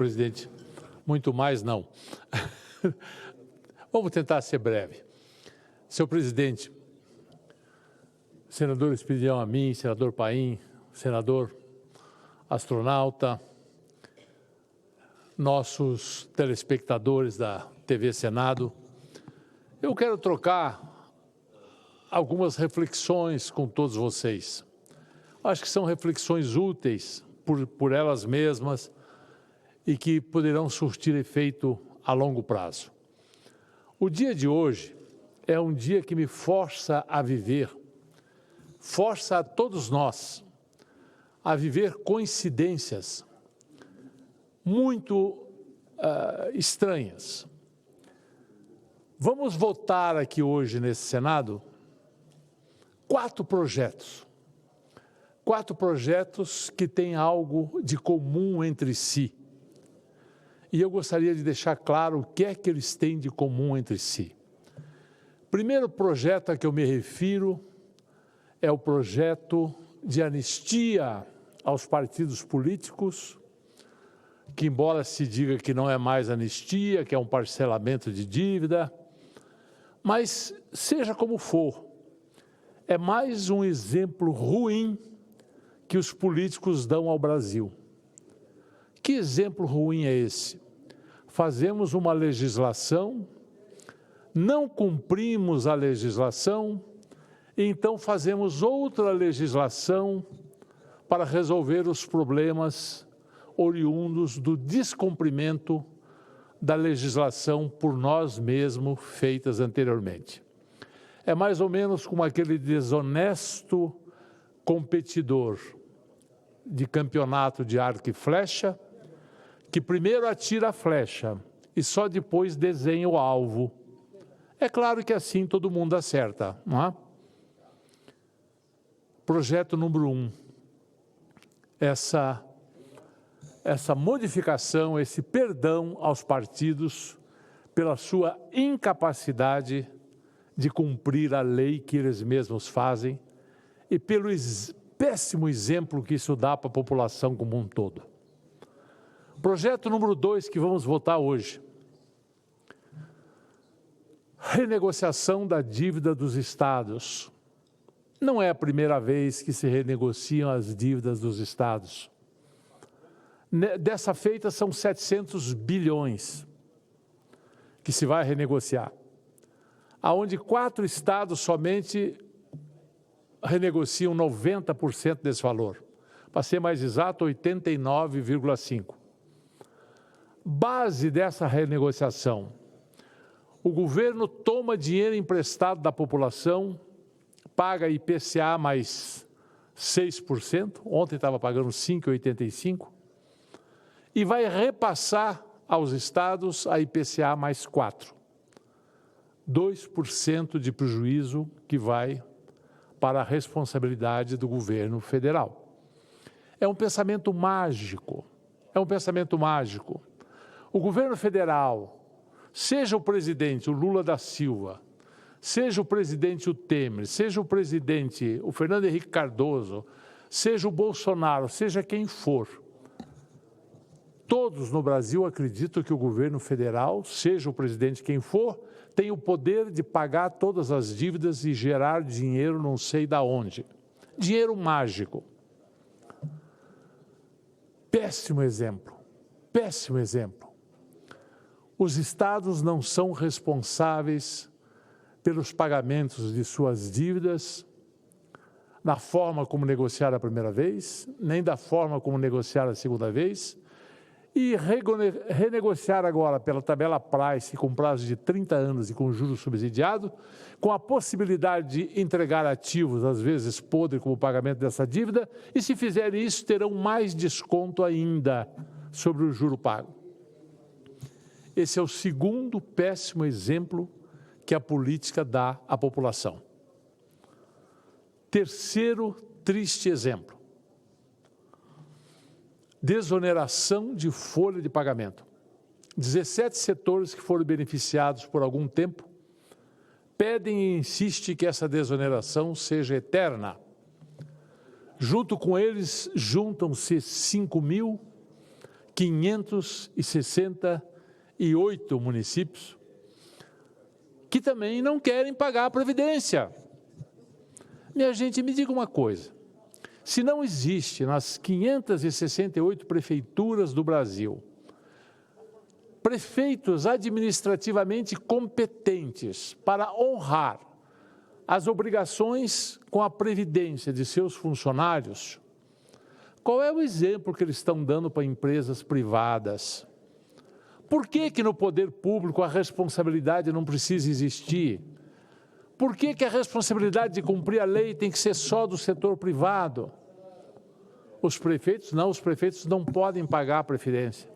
presidente. Muito mais, não. Vamos tentar ser breve. Senhor presidente, senador Espiridião Amin, senador Paim, senador astronauta, nossos telespectadores da TV Senado, eu quero trocar algumas reflexões com todos vocês. Acho que são reflexões úteis por elas mesmas e que poderão surtir efeito a longo prazo. O dia de hoje é um dia que me força a viver, força a todos nós a viver coincidências muito estranhas. Vamos votar aqui hoje nesse Senado 4 projetos que têm algo de comum entre si. E eu gostaria de deixar claro o que é que eles têm de comum entre si. Primeiro projeto a que eu me refiro é o projeto de anistia aos partidos políticos, que embora se diga que não é mais anistia, que é um parcelamento de dívida, mas seja como for, é mais um exemplo ruim que os políticos dão ao Brasil. Que exemplo ruim é esse? Fazemos uma legislação, não cumprimos a legislação, e então fazemos outra legislação para resolver os problemas oriundos do descumprimento da legislação por nós mesmos feitas anteriormente. É mais ou menos como aquele desonesto competidor de campeonato de arco e flecha, que primeiro atira a flecha e só depois desenha o alvo. É claro que assim todo mundo acerta, não é? Projeto número 1. Essa modificação, esse perdão aos partidos pela sua incapacidade de cumprir a lei que eles mesmos fazem e pelo péssimo exemplo que isso dá para a população como um todo. Projeto número 2 que vamos votar hoje. Renegociação da dívida dos estados. Não é a primeira vez que se renegociam as dívidas dos estados. Dessa feita são 700 bilhões que se vai renegociar, aonde 4 estados somente renegociam 90% desse valor. Para ser mais exato, 89,5%. Base dessa renegociação, o governo toma dinheiro emprestado da população, paga IPCA mais 6%, ontem estava pagando 5,85%, e vai repassar aos estados a IPCA mais 4%. 2% de prejuízo que vai para a responsabilidade do governo federal. É um pensamento mágico, O governo federal, seja o presidente, o Lula da Silva, seja o presidente o Temer, seja o presidente o Fernando Henrique Cardoso, seja o Bolsonaro, seja quem for, todos no Brasil acreditam que o governo federal, seja o presidente quem for, tem o poder de pagar todas as dívidas e gerar dinheiro não sei da onde. Dinheiro mágico. Péssimo exemplo. Os estados não são responsáveis pelos pagamentos de suas dívidas, na forma como negociaram a primeira vez, nem da forma como negociaram a segunda vez, e renegociar agora pela tabela price com prazo de 30 anos e com juros subsidiados, com a possibilidade de entregar ativos, às vezes podres, como pagamento dessa dívida, e se fizerem isso, terão mais desconto ainda sobre o juro pago. Esse é o segundo péssimo exemplo que a política dá à população. Terceiro triste exemplo. Desoneração de folha de pagamento. 17 setores que foram beneficiados por algum tempo pedem e insistem que essa desoneração seja eterna. Junto com eles, juntam-se 5.000 568 municípios que também não querem pagar a Previdência. Minha gente, me diga uma coisa, se não existe nas 568 prefeituras do Brasil prefeitos administrativamente competentes para honrar as obrigações com a previdência de seus funcionários, qual é o exemplo que eles estão dando para empresas privadas? Por que no poder público a responsabilidade não precisa existir? Por que a responsabilidade de cumprir a lei tem que ser só do setor privado? Os prefeitos não podem pagar a previdência.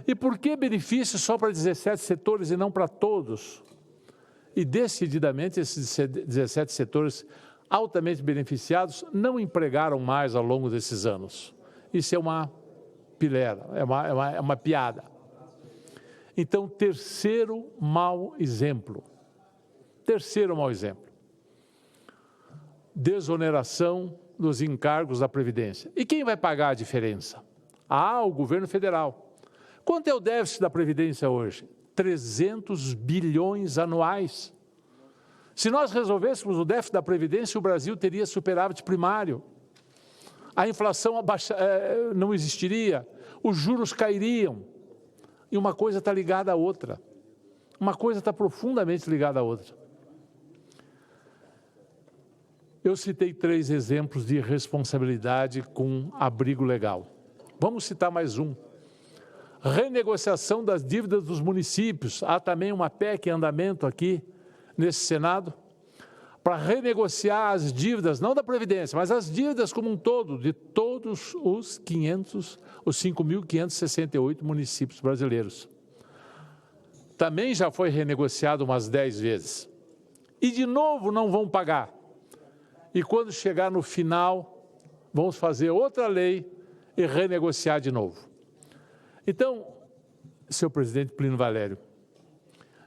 E por que benefício só para 17 setores e não para todos? E decididamente esses 17 setores altamente beneficiados não empregaram mais ao longo desses anos. Isso é uma pilera, é uma piada. Então, terceiro mau exemplo. Desoneração dos encargos da Previdência. E quem vai pagar a diferença? O governo federal. Quanto é o déficit da Previdência hoje? 300 bilhões anuais. Se nós resolvêssemos o déficit da Previdência, o Brasil teria superávit primário. A inflação não existiria, os juros cairiam. E uma coisa está ligada à outra. Uma coisa está profundamente ligada à outra. Eu citei 3 exemplos de irresponsabilidade com abrigo legal. Vamos citar mais um. Renegociação das dívidas dos municípios. Há também uma PEC em andamento aqui nesse Senado para renegociar as dívidas, não da Previdência, mas as dívidas como um todo, de todos os 5.568 municípios brasileiros. Também já foi renegociado umas 10 vezes. E de novo não vão pagar. E quando chegar no final, vamos fazer outra lei e renegociar de novo. Então, senhor presidente Plínio Valério,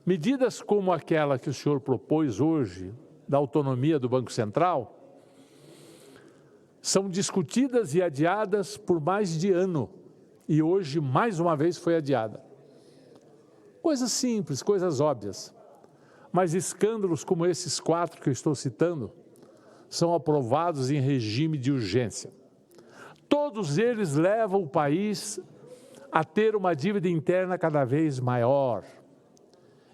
medidas como aquela que o senhor propôs hoje, da autonomia do Banco Central, são discutidas e adiadas por mais de ano. E hoje, mais uma vez, foi adiada. Coisas simples, coisas óbvias. Mas escândalos como esses 4 que eu estou citando são aprovados em regime de urgência. Todos eles levam o país a ter uma dívida interna cada vez maior.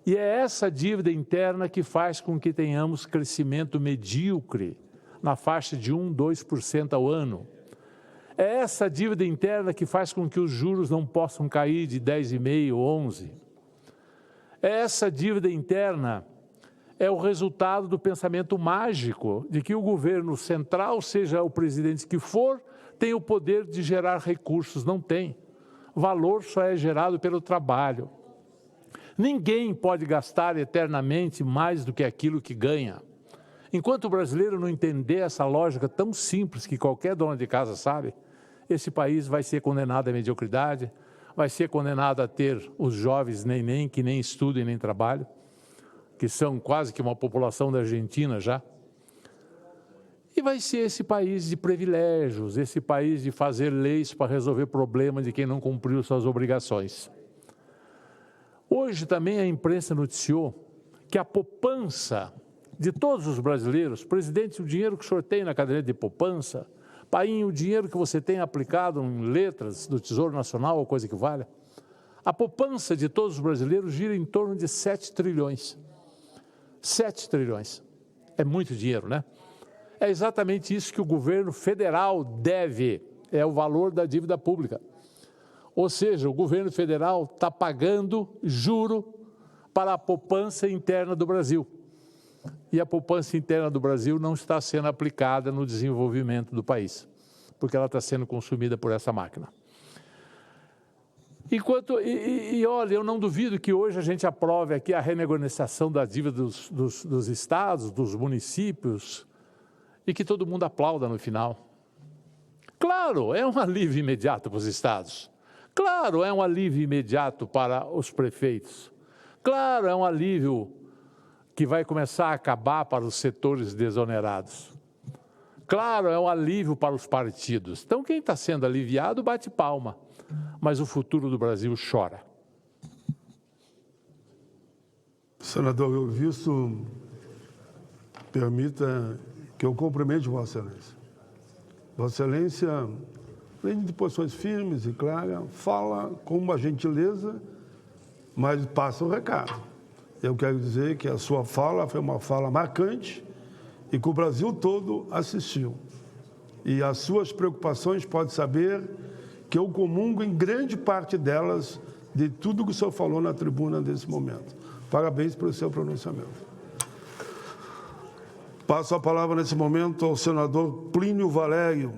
E é essa dívida interna que faz com que tenhamos crescimento medíocre, na faixa de 1%, 2% ao ano. É essa dívida interna que faz com que os juros não possam cair de 10,5%, 11%. É essa dívida interna é o resultado do pensamento mágico de que o governo central, seja o presidente que for, tem o poder de gerar recursos. Não tem. Valor só é gerado pelo trabalho. Ninguém pode gastar eternamente mais do que aquilo que ganha. Enquanto o brasileiro não entender essa lógica tão simples que qualquer dona de casa sabe, esse país vai ser condenado à mediocridade, vai ser condenado a ter os jovens neném que nem estudam e nem trabalham, que são quase que uma população da Argentina já. E vai ser esse país de privilégios, esse país de fazer leis para resolver problemas de quem não cumpriu suas obrigações. Hoje também a imprensa noticiou que a poupança de todos os brasileiros, presidente, o dinheiro que o senhor tem na caderneta de poupança, painho, o dinheiro que você tem aplicado em letras do Tesouro Nacional ou coisa que valha, a poupança de todos os brasileiros gira em torno de 7 trilhões. 7 trilhões. É muito dinheiro, né? É exatamente isso que o governo federal deve, é o valor da dívida pública. Ou seja, o governo federal está pagando juro para a poupança interna do Brasil. E a poupança interna do Brasil não está sendo aplicada no desenvolvimento do país, porque ela está sendo consumida por essa máquina. Olha, eu não duvido que hoje a gente aprove aqui a renegociação da dívida dos estados, dos municípios, e que todo mundo aplauda no final. Claro, é um alívio imediato para os estados. Claro, é um alívio imediato para os prefeitos. Claro, é um alívio que vai começar a acabar para os setores desonerados. Claro, é um alívio para os partidos. Então, quem está sendo aliviado, bate palma. mas o futuro do Brasil chora. Senador, eu visto, permita que eu cumprimente Vossa Excelência. Vossa Excelência, além de posições firmes e claras, fala com uma gentileza, mas passa o recado. Eu quero dizer que a sua fala foi uma fala marcante e que o Brasil todo assistiu. E as suas preocupações, pode saber que eu comungo em grande parte delas de tudo que o senhor falou na tribuna nesse momento. Parabéns pelo seu pronunciamento. Passo a palavra nesse momento ao senador Plínio Valério,